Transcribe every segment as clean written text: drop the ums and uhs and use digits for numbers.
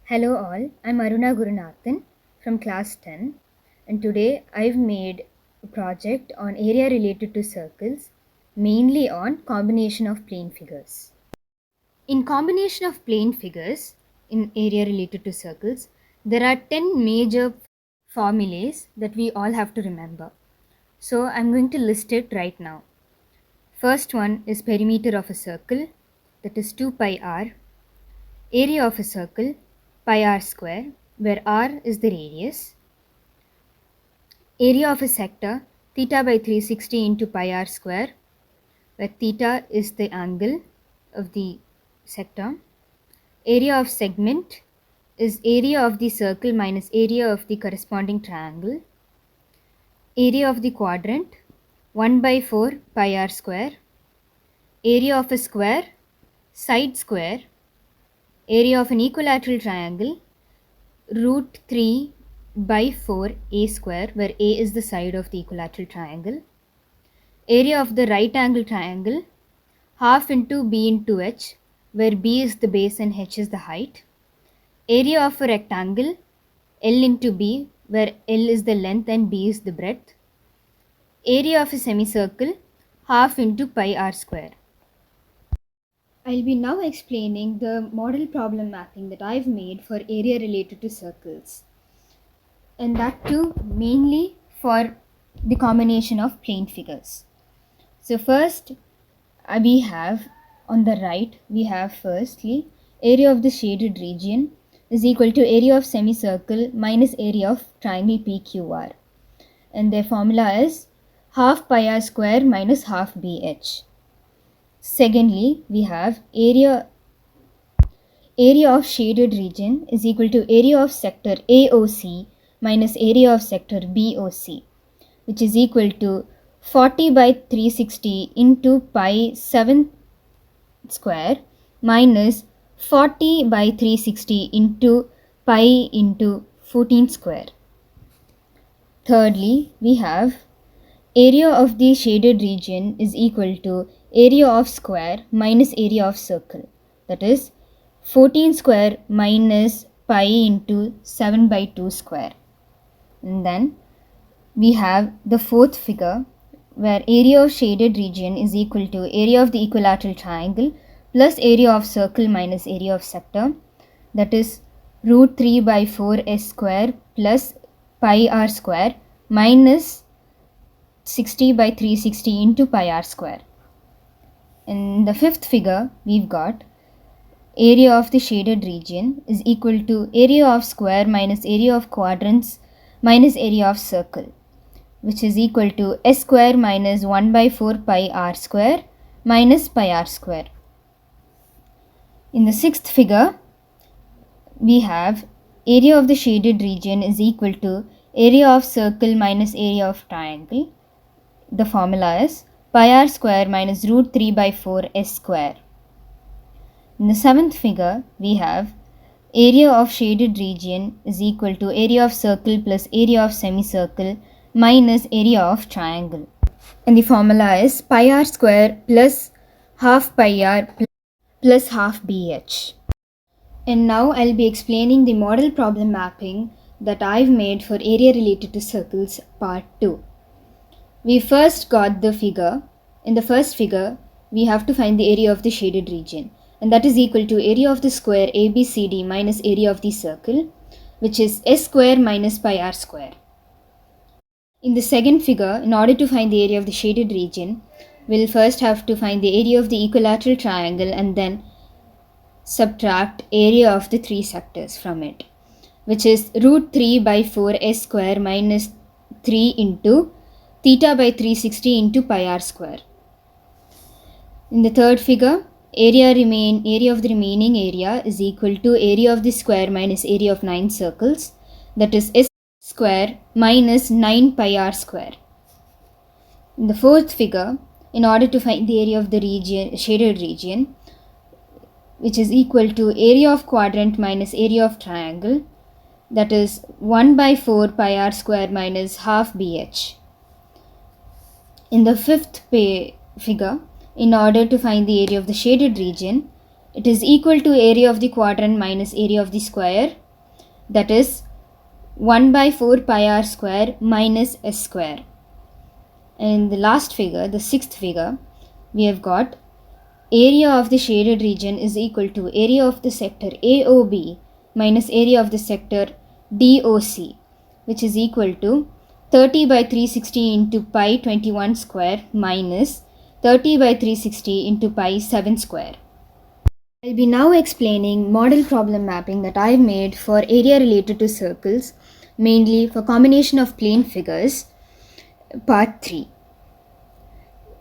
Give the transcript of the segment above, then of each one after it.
Hello all, I'm Arunaa from class 10 and today I've made a project on area related to circles, mainly on combination of plane figures. In combination of plane figures in area related to circles, there are 10 major formulas that we all have to remember. So I'm going to list it right now. First one is perimeter of a circle, that is 2 pi r. Area of a circle, pi r square, where r is the radius. Area of a sector, theta by 360 into pi r square, where theta is the angle of the sector. Area of segment is area of the circle minus area of the corresponding triangle. Area of the quadrant, 1 by 4 pi r square. Area of a square, side square. Area of an equilateral triangle, root 3 by 4 a square, where a is the side of the equilateral triangle. Area of the right angle triangle, half into b into h, where b is the base and h is the height. Area of a rectangle, L into b, where L is the length and b is the breadth. Area of a semicircle, half into pi r square. I'll be now explaining the model problem mapping that I've made for area related to circles, and that too mainly for the combination of plane figures. So first we have on the right, we have firstly area of the shaded region is equal to area of semicircle minus area of triangle PQR, and their formula is half pi r square minus half BH. Secondly, we have area of shaded region is equal to area of sector AOC minus area of sector BOC, which is equal to 40 by 360 into pi 7 square minus 40 by 360 into pi into 14 square. Thirdly, we have area of the shaded region is equal to area of square minus area of circle, that is 14 square minus pi into 7 by 2 square. And then we have the fourth figure, where area of shaded region is equal to area of the equilateral triangle plus area of circle minus area of sector, that is root 3 by 4 s square plus pi r square minus 60 by 360 into pi r square. In the fifth figure, we've got area of the shaded region is equal to area of square minus area of quadrants minus area of circle, which is equal to s square minus 1 by 4 pi r square minus pi r square. In the sixth figure, we have area of the shaded region is equal to area of circle minus area of triangle. The formula is pi r square minus root 3 by 4 s square. In the seventh figure, we have area of shaded region is equal to area of circle plus area of semicircle minus area of triangle. And the formula is pi r square plus half pi r plus half bh. And now I'll be explaining the model problem mapping that I've made for area related to circles part 2. We first got the figure. In the first figure, we have to find the area of the shaded region, and that is equal to area of the square ABCD minus area of the circle, which is s square minus pi r square. In the second figure, in order to find the area of the shaded region, we'll first have to find the area of the equilateral triangle and then subtract area of the three sectors from it, which is root 3 by 4 s square minus 3 into theta by 360 into pi r square. In the third figure, area of the remaining area is equal to area of the square minus area of 9 circles, that is s square minus 9 pi r square. In the fourth figure, in order to find the area of the shaded region, which is equal to area of quadrant minus area of triangle, that is 1 by 4 pi r square minus half bh. In the fifth figure, in order to find the area of the shaded region, it is equal to area of the quadrant minus area of the square, that is 1 by 4 pi r square minus s square. And the last figure, the sixth figure, we have got area of the shaded region is equal to area of the sector AOB minus area of the sector DOC, which is equal to 30 by 360 into pi 21 square minus 30 by 360 into pi 7 square. I'll be now explaining model problem mapping that I've made for area related to circles, mainly for combination of plane figures, part 3.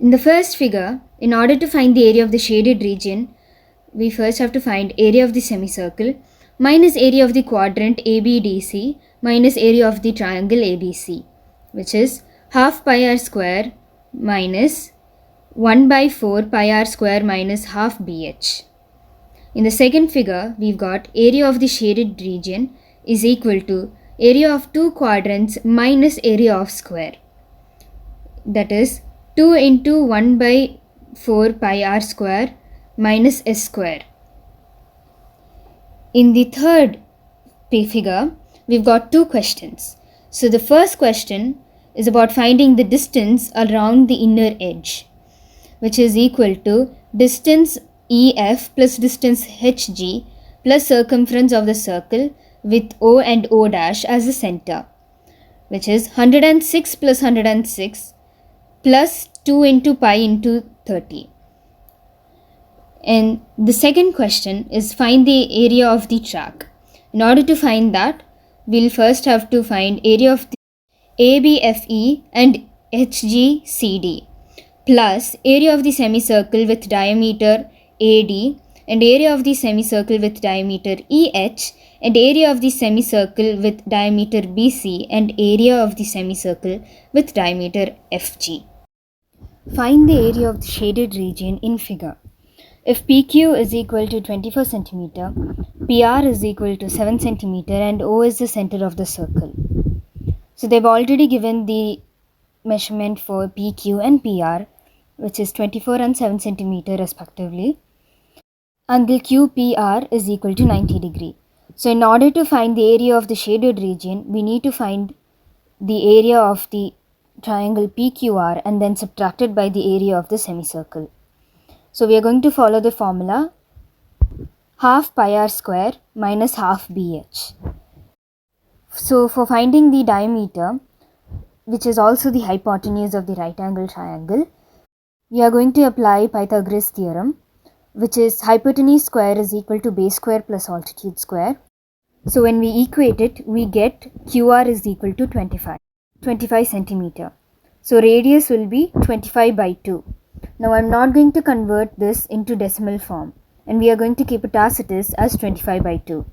In the first figure, in order to find the area of the shaded region, we first have to find area of the semicircle minus area of the quadrant ABDC minus area of the triangle ABC, which is half pi r square minus 1 by 4 pi r square minus half BH. In the second figure, we've got area of the shaded region is equal to area of two quadrants minus area of square, that is 2 into 1 by 4 pi r square minus s square. In the third figure, we've got two questions. So the first question is about finding the distance around the inner edge, which is equal to distance EF plus distance HG plus circumference of the circle with O and O dash as the center, which is 106 plus 106 plus 2 into pi into 30. And the second question is find the area of the track. In order to find that, we'll first have to find area of the ABFE and HGCD plus area of the semicircle with diameter AD and area of the semicircle with diameter EH and area of the semicircle with diameter BC and area of the semicircle with diameter FG. Find the area of the shaded region in figure. If PQ is equal to 24 cm, PR is equal to 7 cm and O is the center of the circle. So they've already given the measurement for PQ and PR, which is 24 and 7 cm respectively. Angle QPR is equal to 90 degree. So in order to find the area of the shaded region, we need to find the area of the triangle PQR and then subtracted by the area of the semicircle. So we are going to follow the formula half pi r square minus half BH. So for finding the diameter, which is also the hypotenuse of the right angle triangle, we are going to apply Pythagoras theorem, which is hypotenuse square is equal to base square plus altitude square. So when we equate it, we get QR is equal to 25 centimeter. So radius will be 25 by 2. Now I'm not going to convert this into decimal form, and we are going to keep it as it is as 25 by 2.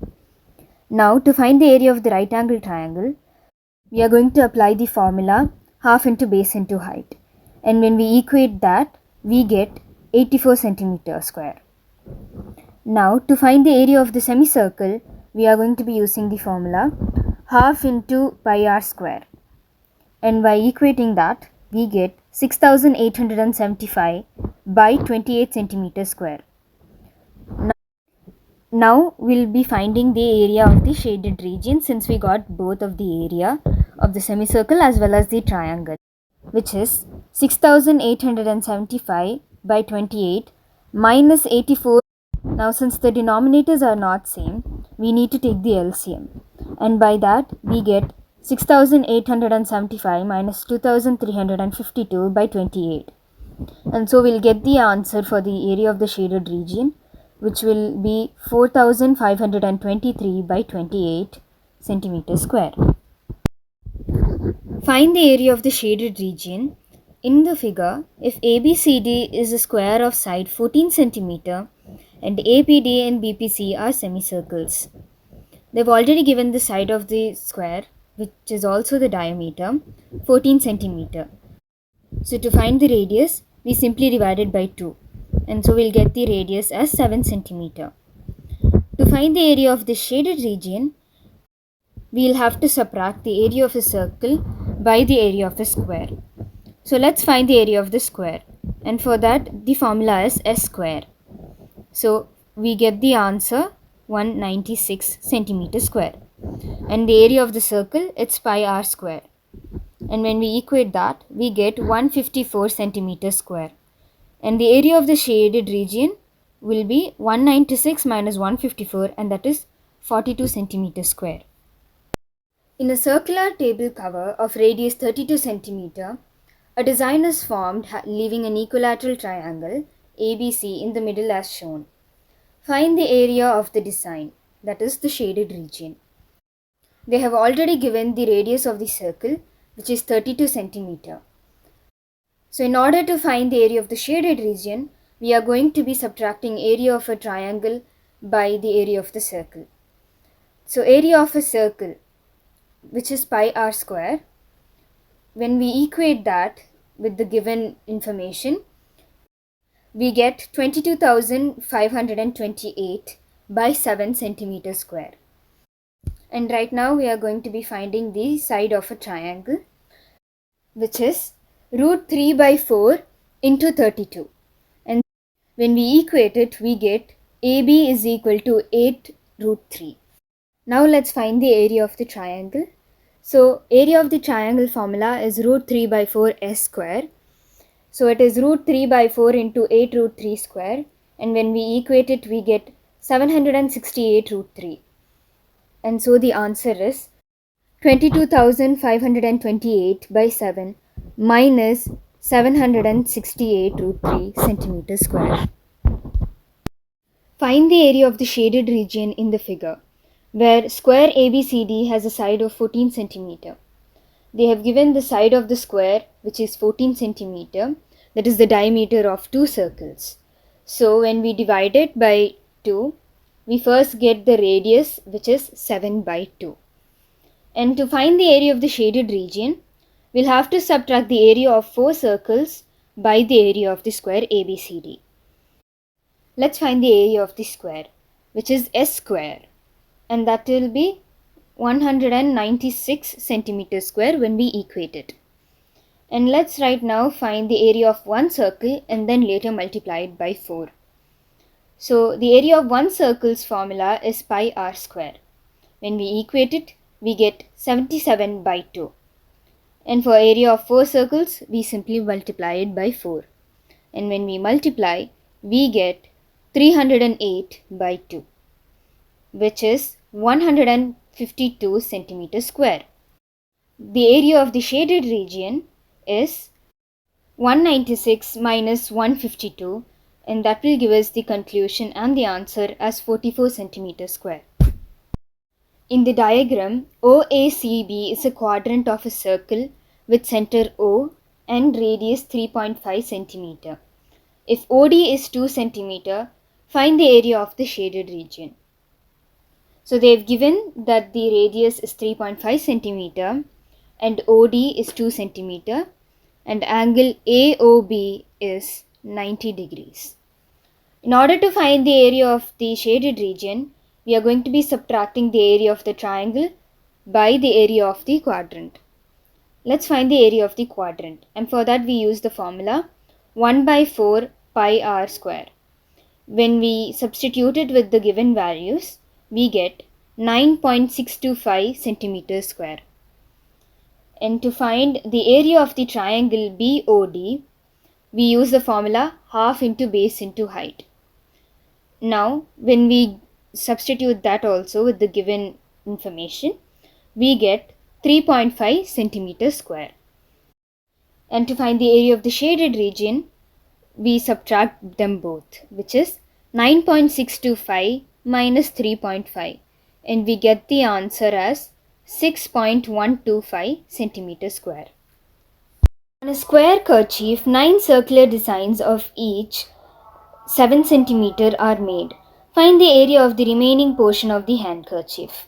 Now to find the area of the right angle triangle, we are going to apply the formula half into base into height, and when we equate that, we get 84 centimeter square. Now to find the area of the semicircle, we are going to be using the formula half into pi r square, and by equating that, we get 6875 by 28 centimeter square. Now we'll be finding the area of the shaded region, since we got both of the area of the semicircle as well as the triangle, which is 6875 by 28 minus 84. Now since the denominators are not same, we need to take the LCM, and by that we get 6875 minus 2352 by 28, and so we'll get the answer for the area of the shaded region, which will be 4523 by 28 centimeter square. Find the area of the shaded region. In the figure, if ABCD is a square of side 14 centimeter and APD and BPC are semicircles. They've already given the side of the square, which is also the diameter, 14 centimeter. So to find the radius, we simply divide it by 2, and so we'll get the radius as 7 centimeter. To find the area of the shaded region, we'll have to subtract the area of a circle by the area of a square. So let's find the area of the square, and for that the formula is S square. So we get the answer 196 centimeter square. And the area of the circle, it's pi r square. And when we equate that, we get 154 centimeter square. And the area of the shaded region will be 196 minus 154, and that is 42 centimeter square. In a circular table cover of radius 32 centimeter, a design is formed leaving an equilateral triangle ABC in the middle as shown. Find the area of the design, that is the shaded region. They have already given the radius of the circle, which is 32 centimeter. So in order to find the area of the shaded region, we are going to be subtracting area of a triangle by the area of the circle. So area of a circle, which is pi r square, when we equate that with the given information, we get 22,528 by 7 centimeter square. And right now we are going to be finding the side of a triangle, which is root 3 by 4 into 32. And when we equate it, we get AB is equal to 8 root 3. Now let's find the area of the triangle. So area of the triangle formula is root 3 by 4 s square. So it is root 3 by 4 into 8 root 3 square. And when we equate it, we get 768 root 3. And so the answer is 22,528 by 7 minus 768 root 3 centimeter square. Find the area of the shaded region in the figure, where square ABCD has a side of 14 centimeter. They have given the side of the square, which is 14 centimeter, that is the diameter of two circles. So when we divide it by 2, we first get the radius, which is 7 by 2. And to find the area of the shaded region, we'll have to subtract the area of 4 circles by the area of the square ABCD. Let's find the area of the square, which is s square, and that will be 196 centimeter square when we equate it. And let's right now find the area of one circle and then later multiply it by 4. So the area of one circle's formula is pi r square. When we equate it, we get 77 by 2. And for area of 4 circles, we simply multiply it by 4. And when we multiply, we get 308 by 2, which is 152 centimeter square. The area of the shaded region is 196 minus 152, and that will give us the conclusion and the answer as 44 centimeter square. In the diagram, OACB is a quadrant of a circle with center O and radius 3.5 centimeter. If OD is 2 centimeter, find the area of the shaded region. So they have given that the radius is 3.5 centimeter and OD is 2 centimeter and angle AOB is 90 degrees. In order to find the area of the shaded region, we are going to be subtracting the area of the triangle by the area of the quadrant. Let's find the area of the quadrant, and for that we use the formula 1 by 4 pi r square. When we substitute it with the given values, we get 9.625 centimeters square. And to find the area of the triangle BOD, we use the formula half into base into height. Now, when we substitute that also with the given information, we get 3.5 centimeters square. And to find the area of the shaded region, we subtract them both, which is 9.625 minus 3.5, and we get the answer as 6.125 centimeters square. On a square kerchief, 9 circular designs of each 7 centimeter are made. Find the area of the remaining portion of the handkerchief.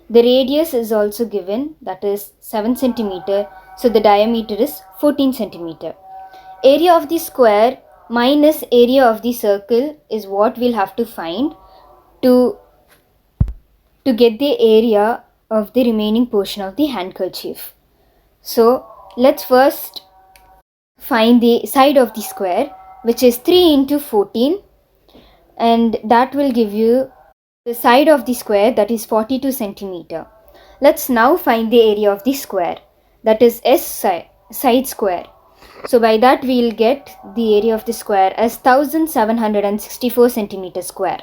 The radius is also given, that is 7 centimeter, so the diameter is 14 centimeter. Area of the square minus area of the circle is what we'll have to find to get the area of the remaining portion of the handkerchief. So let's first find the side of the square, which is 3 into 14, and that will give you the side of the square, that is 42 centimeter. Let's now find the area of the square, that is side square. So by that we'll get the area of the square as 1764 centimeter square.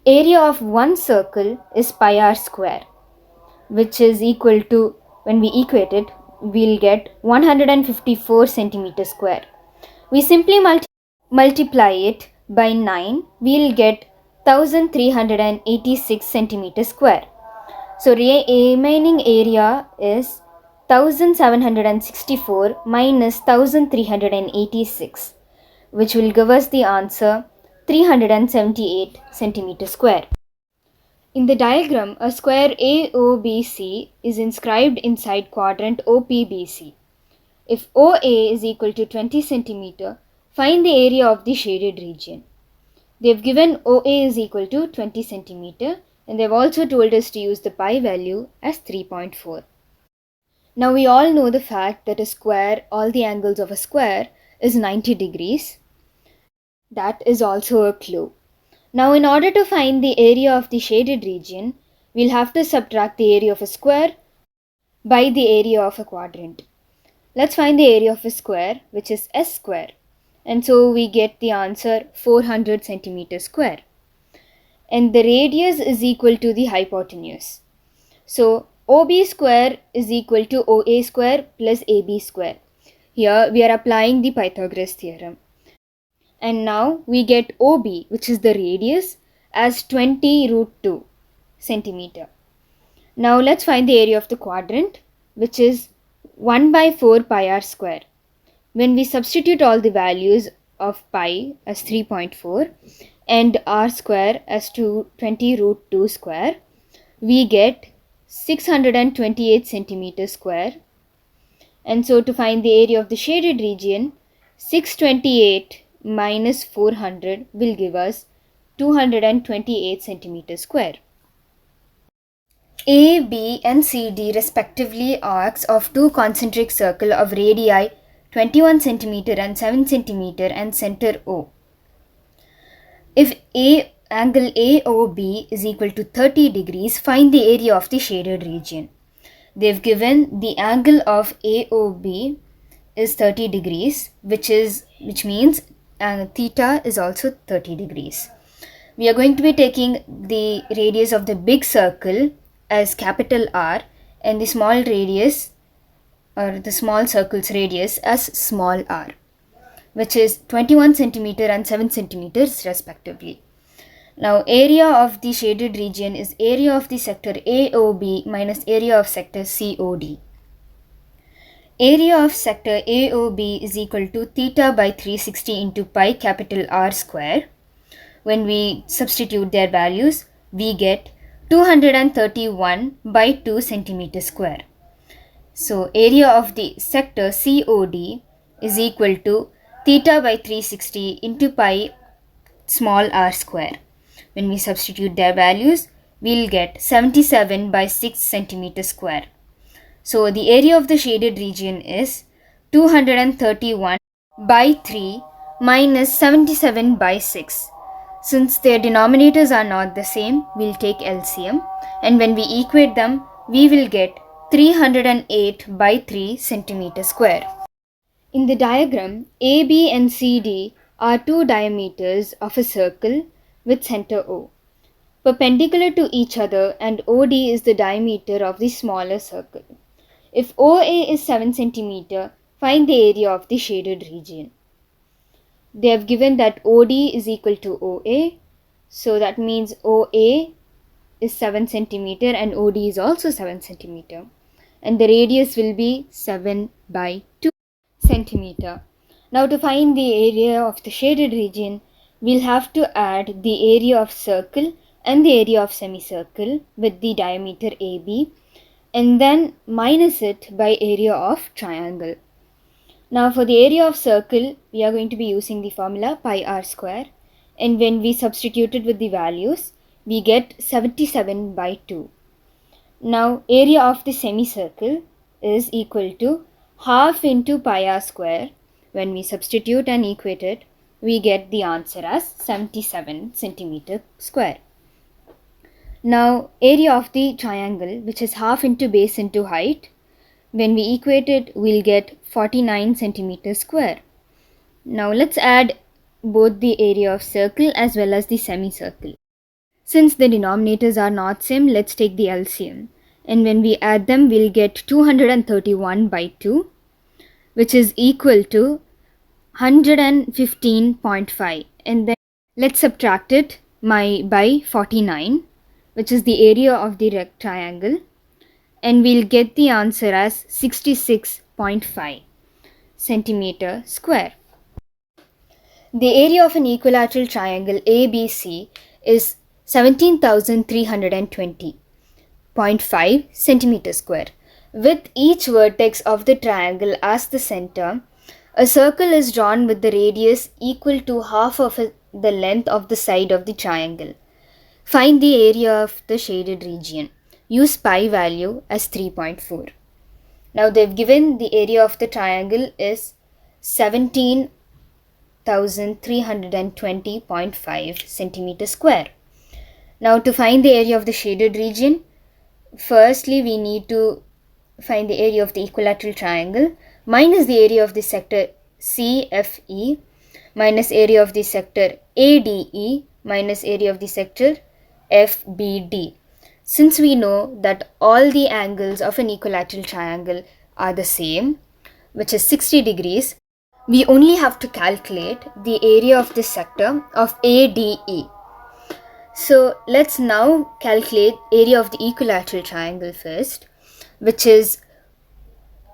Area of one circle is pi r square, which is equal to, when we equate it, we'll get 154 centimeter square. We simply multiply it by 9, we'll get 1386 centimeter square. So remaining area is 1764 minus 1386, which will give us the answer 378 centimeter square. In the diagram, a square AOBC is inscribed inside quadrant OPBC. If OA is equal to 20 centimeter, find the area of the shaded region. They have given OA is equal to 20 centimeter, and they have also told us to use the pi value as 3.4. Now we all know the fact that a square, all the angles of a square is 90 degrees. That is also a clue. Now in order to find the area of the shaded region, we'll have to subtract the area of a square by the area of a quadrant. Let's find the area of a square, which is S square. And so we get the answer 400 centimeter square. And the radius is equal to the hypotenuse. So OB square is equal to OA square plus AB square. Here we are applying the Pythagoras theorem. And now we get OB, which is the radius, as 20 root 2 centimeter. Now let's find the area of the quadrant, which is 1 by 4 pi r square. When we substitute all the values of pi as 3.4 and r square as 20 root 2 square, we get 628 centimeter square. And so to find the area of the shaded region, 628 minus 400 will give us 228 centimeter square. A, B and CD respectively arcs of two concentric circles of radii 21 cm and 7 cm and center O. If angle AOB is equal to 30 degrees, find the area of the shaded region. They've given the angle of AOB is 30 degrees, which means theta is also 30 degrees. We are going to be taking the radius of the big circle as capital R and the small radius or the small circle's radius as small r, which is 21 centimeter and 7 centimeters respectively. Now area of the shaded region is area of the sector AOB minus area of sector COD. Area of sector AOB is equal to theta by 360 into pi capital R square. When we substitute their values, we get 231 by 2 centimeter square. So area of the sector COD is equal to theta by 360 into pi small r square. When we substitute their values, we'll get 77 by 6 centimeter square. So the area of the shaded region is 231 by 3 minus 77 by 6. Since their denominators are not the same, we'll take LCM, and when we equate them, we will get 308 by 3 centimeter square. In the diagram, AB and CD are two diameters of a circle with center O, perpendicular to each other, and OD is the diameter of the smaller circle. If OA is 7 centimeter, find the area of the shaded region. They have given that OD is equal to OA, so that means OA is 7 centimeter and OD is also 7 centimeter, and the radius will be 7 by 2 centimeter. Now to find the area of the shaded region, we'll have to add the area of circle and the area of semicircle with the diameter AB, and then minus it by area of triangle. Now for the area of circle, we are going to be using the formula pi r square, and when we substitute it with the values, we get 77 by 2. Now area of the semicircle is equal to half into pi r square. When we substitute and equate it, we get the answer as 77 centimeter square. Now area of the triangle, which is half into base into height, when we equate it, we'll get 49 centimeters square. Now let's add both the area of circle as well as the semicircle. Since the denominators are not same, let's take the LCM. And when we add them, we'll get 231 by 2, which is equal to 115.5. And then let's subtract it by 49, which is the area of the triangle. And we'll get the answer as 66.5 centimeter square. The area of an equilateral triangle ABC is 17,320.5 centimeter square. With each vertex of the triangle as the center, a circle is drawn with the radius equal to half of the length of the side of the triangle. Find the area of the shaded region. Use pi value as 3.4. Now they've given the area of the triangle is 17,320.5 centimeter square. Now to find the area of the shaded region, firstly we need to find the area of the equilateral triangle minus the area of the sector CFE minus area of the sector ADE minus area of the sector FBD. Since we know that all the angles of an equilateral triangle are the same, which is 60 degrees, we only have to calculate the area of this sector of ADE. So let's now calculate area of the equilateral triangle first, which is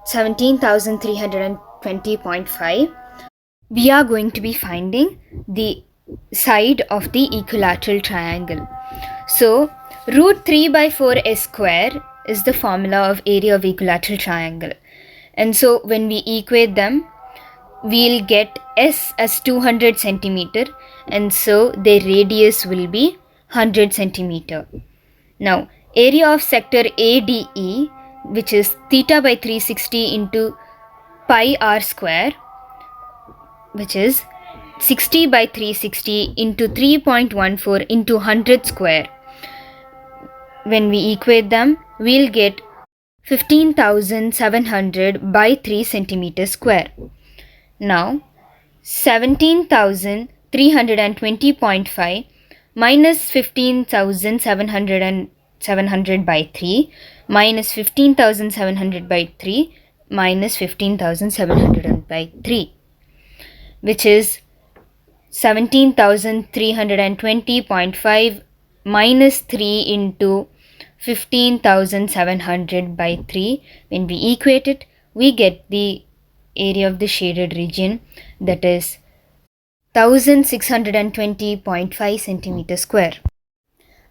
17,320.5. We are going to be finding the side of the equilateral triangle. So root 3 by 4 s square is the formula of area of equilateral triangle. And so when we equate them, we'll get s as 200 centimeter, and so their radius will be 100 centimeter. Now area of sector ADE, which is theta by 360 into pi r square, which is 60 by 360 into 3.14 into 100 square. When we equate them, we'll get 15,700 by 3 centimeter square. Now 17,320.5 minus 15,700 by 3 minus 15,700 by 3 minus 15,700 by 3, which is 17,320.5 minus 3 into 15,700 by 3. When we equate it, we get the area of the shaded region, that is 1620.5 centimeter square.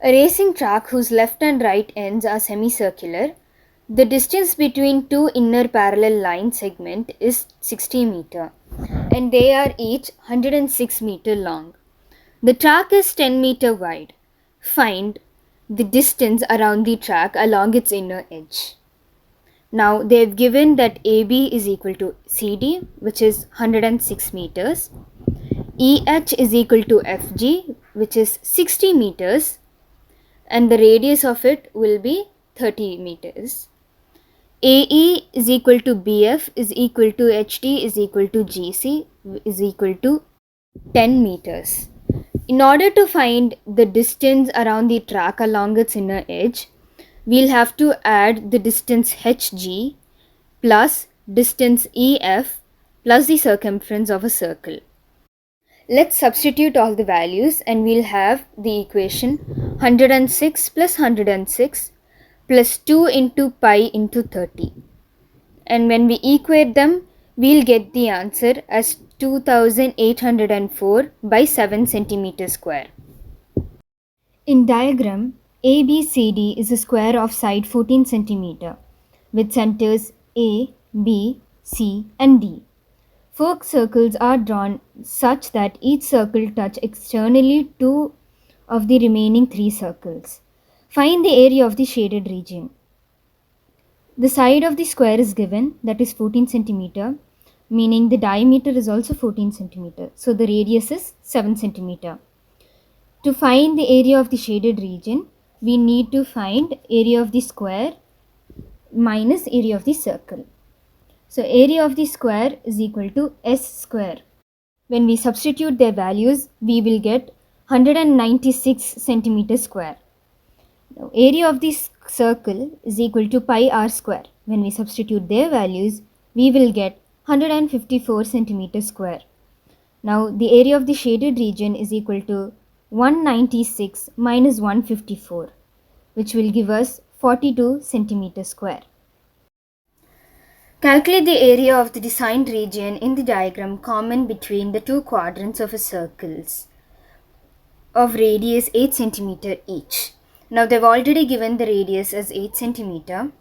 A racing track whose left and right ends are semicircular. The distance between two inner parallel line segments is 60 meter, and they are each 106 meter long. The track is 10 meter wide. Find the distance around the track along its inner edge. Now they have given that AB is equal to CD, which is 106 meters. EH is equal to FG, which is 60 meters, and the radius of it will be 30 meters. AE is equal to BF is equal to HT is equal to GC is equal to 10 meters. In order to find the distance around the track along its inner edge, we'll have to add the distance HG plus distance EF plus the circumference of a circle. Let's substitute all the values and we'll have the equation 106 plus 106 plus 2 into pi into 30. And when we equate them, we'll get the answer as 2804 by 7 centimeter square. In diagram, ABCD is a square of side 14 centimeter with centers A, B, C and D. 4 circles are drawn such that each circle touch externally 2 of the remaining 3 circles. Find the area of the shaded region. The side of the square is given, that is 14 centimeter. meaning the diameter is also 14 centimeter. So the radius is 7 centimeter. To find the area of the shaded region, we need to find area of the square minus area of the circle. So area of the square is equal to S square. When we substitute their values, we will get 196 centimeter square. Now, area of the circle is equal to pi r square. When we substitute their values, we will get 154 centimeter square. Now the area of the shaded region is equal to 196 minus 154, which will give us 42 centimeter square. Calculate the area of the designed region in the diagram common between the two quadrants of a circles of radius 8 centimeter each. Now they've already given the radius as 8 centimeter,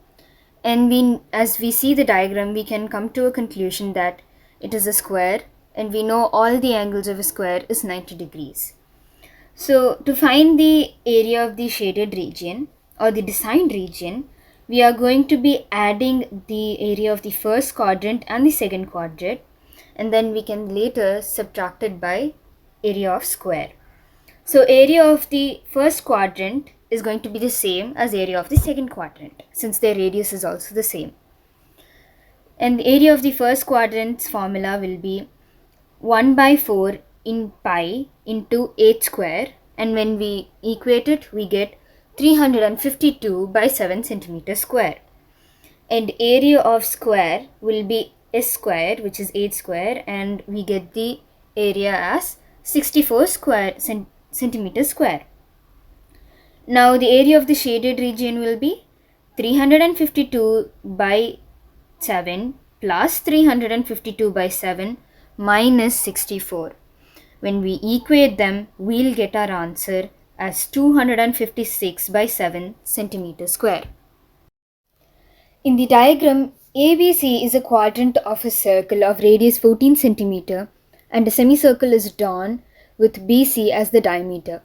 and as we see the diagram, we can come to a conclusion that it is a square, and we know all the angles of a square is 90 degrees. So to find the area of the shaded region or the designed region, we are going to be adding the area of the first quadrant and the second quadrant, and then we can later subtract it by area of square. So area of the first quadrant is going to be the same as area of the second quadrant, since their radius is also the same. And the area of the first quadrant's formula will be 1 by 4 in pi into 8 square, and when we equate it, we get 352 by 7 centimeter square. And area of square will be S square, which is 8 square, and we get the area as 64 centimeter square. Now the area of the shaded region will be 352 by 7 plus 352 by 7 minus 64. When we equate them, we'll get our answer as 256 by 7 centimeter square. In the diagram, ABC is a quadrant of a circle of radius 14 centimeter, and a semicircle is drawn with BC as the diameter.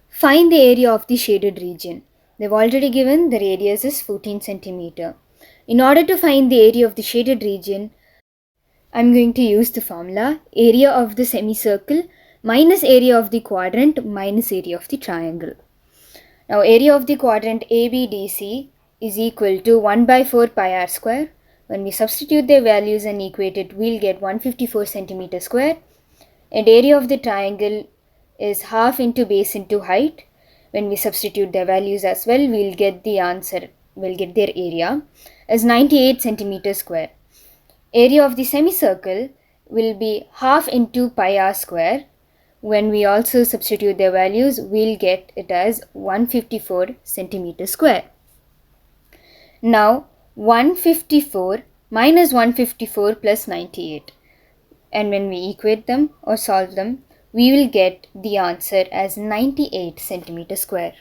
Find the area of the shaded region. They've already given the radius is 14 centimeter. In order to find the area of the shaded region, I'm going to use the formula area of the semicircle minus area of the quadrant minus area of the triangle. Now area of the quadrant ABDC is equal to 1 by 4 pi r square. When we substitute their values and equate it, we'll get 154 centimeter square. And area of the triangle is half into base into height. When we substitute their values as well, we'll get the answer, we'll get their area as 98 centimeter square. Area of the semicircle will be half into pi r square. When we also substitute their values, we'll get it as 154 centimeter square. Now 154 minus 154 plus 98, and when we equate them or solve them, we will get the answer as 98 centimeter square.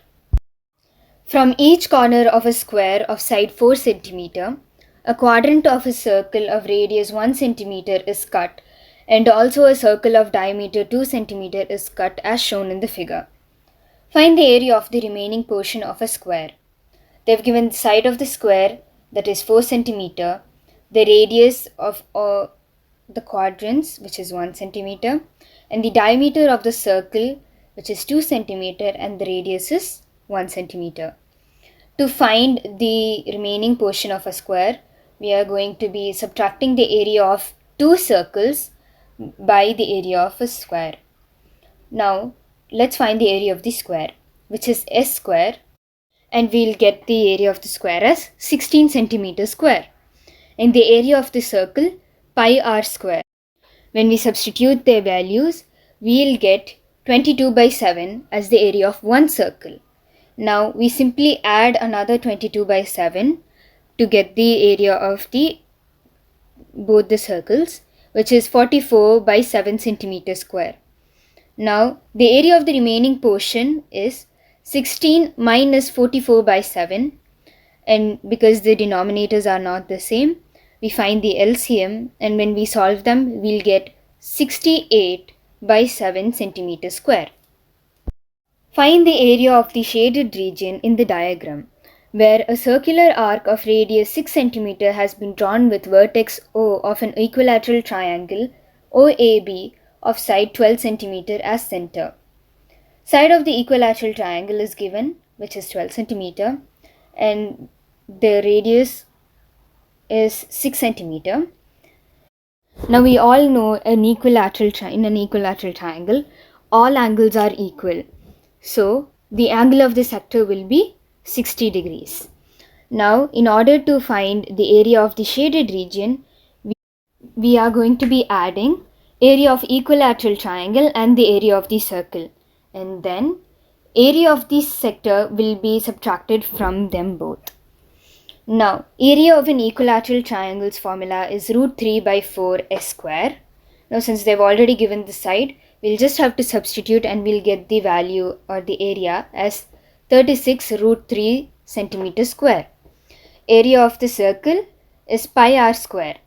From each corner of a square of side 4 centimeter, a quadrant of a circle of radius 1 centimeter is cut, and also a circle of diameter 2 centimeter is cut as shown in the figure. Find the area of the remaining portion of a square. They've given the side of the square, that is 4 centimeter, the radius of the quadrants, which is 1 centimeter, and the diameter of the circle, which is 2 centimeter, and the radius is 1 centimeter. To find the remaining portion of a square, we are going to be subtracting the area of two circles by the area of a square. Now let's find the area of the square, which is S square, and we'll get the area of the square as 16 centimeter square, and the area of the circle pi r square. When we substitute their values, we'll get 22 by 7 as the area of one circle. Now we simply add another 22 by 7 to get the area of both the circles, which is 44 by 7 centimeter square. Now the area of the remaining portion is 16 minus 44 by 7, and because the denominators are not the same, we find the LCM, and when we solve them, we'll get 68 by 7 centimeter square. Find the area of the shaded region in the diagram. where a circular arc of radius 6 cm has been drawn with vertex O of an equilateral triangle OAB of side 12 cm as center. Side of the equilateral triangle is given, which is 12 cm, and the radius is 6 cm. Now we all know in an equilateral triangle, all angles are equal. So the angle of the sector will be 60 degrees. Now in order to find the area of the shaded region, we are going to be adding area of equilateral triangle and the area of the circle. And then area of the sector will be subtracted from them both. Now, area of an equilateral triangle's formula is root 3 by 4 s square. Now, since they've already given the side, we'll just have to substitute and we'll get the value or the area as 36 root 3 centimeter square. Area of the circle is pi r square.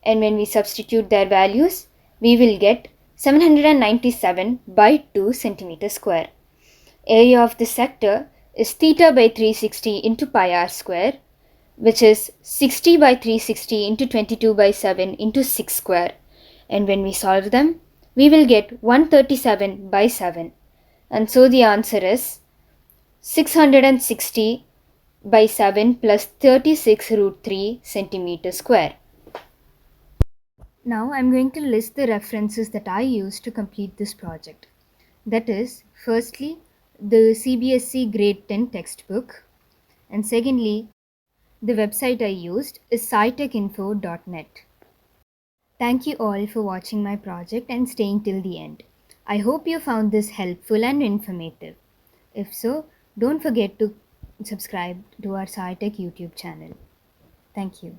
And when we substitute their values, we will get 797 by 2 centimeter square. Area of the sector is theta by 360 into pi r square, which is 60 by 360 into 22 by 7 into 6 square. And when we solve them, we will get 137 by 7. And so the answer is 660 by 7 plus 36 root 3 centimeter square. Now I'm going to list the references that I used to complete this project. That is, firstly, the CBSE Grade 10 textbook, and secondly, the website I used is saitechinfo.net. Thank you all for watching my project and staying till the end. I hope you found this helpful and informative. If so, don't forget to subscribe to our SciTech YouTube channel. Thank you.